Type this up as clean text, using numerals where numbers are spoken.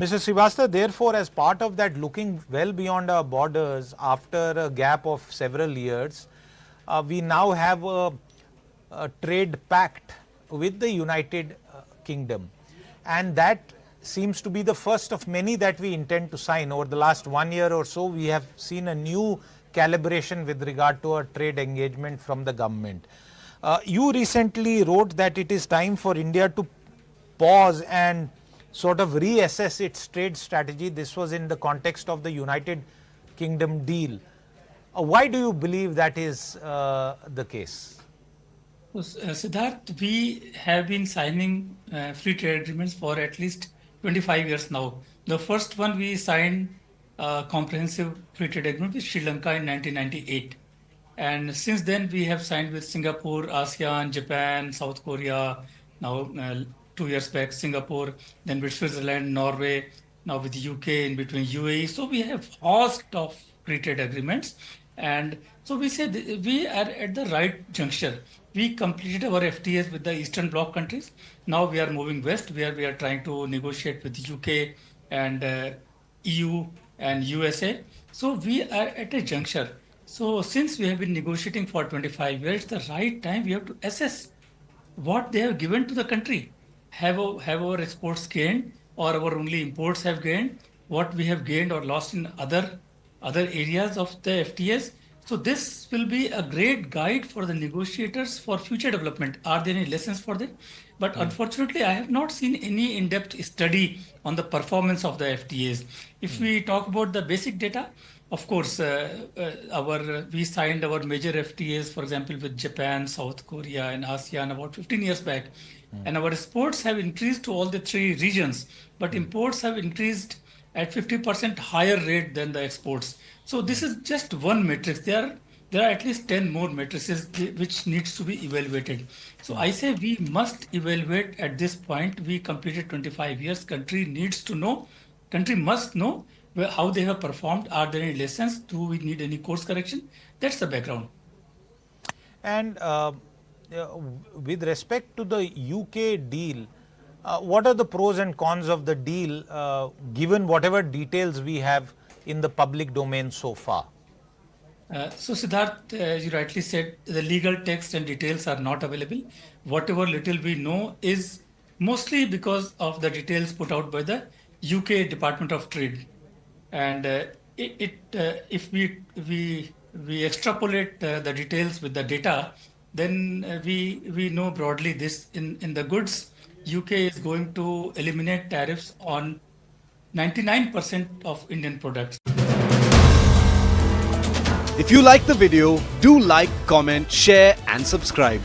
Mr. Srivastava, therefore, as part of that looking well beyond our borders after a gap of several years, we now have a trade pact with the United Kingdom, and that seems to be the first of many that we intend to sign. Over the last 1 year or so, we have seen a new calibration with regard to our trade engagement from the government. You recently wrote that it is time for India to pause and sort of reassess its trade strategy. This was in the context of the United Kingdom deal. Why do you believe that is the case? Siddharth, we have been signing free trade agreements for at least 25 years now. The first one we signed a comprehensive free trade agreement with Sri Lanka in 1998. And since then, we have signed with Singapore, ASEAN, Japan, South Korea, now 2 years back, Singapore, then with Switzerland, Norway, now with the UK, in between UAE. So we have host of free trade agreements. And so we say we are at the right juncture. We completed our FTAs with the Eastern Bloc countries. Now we are moving west, where we are trying to negotiate with the UK and EU and USA. So we are at a juncture. So since we have been negotiating for 25 years, the right time we have to assess what they have given to the country. Have our exports gained, or our only imports have gained? What we have gained or lost in other areas of the FTAs? So this will be a great guide for the negotiators for future development. Are there any lessons for them? But unfortunately, I have not seen any in-depth study on the performance of the FTAs. If we talk about the basic data, of course, we signed our major FTAs, for example, with Japan, South Korea, and ASEAN about 15 years back. And our exports have increased to all the three regions, but imports have increased at 50% higher rate than the exports. So this is just one matrix. There are at least 10 more matrices which needs to be evaluated. So I say we must evaluate at this point. We completed 25 years. Country must know how they have performed. Are there any lessons? Do we need any course correction? That's the background. And with respect to the UK deal, what are the pros and cons of the deal, given whatever details we have in the public domain so far? So Siddharth, as you rightly said, the legal text and details are not available. Whatever little we know is mostly because of the details put out by the UK Department of Trade. And if we extrapolate the details with the data, then we know broadly this. In the goods, UK is going to eliminate tariffs on 99% of Indian products. If you like the video, do like, comment, share and subscribe.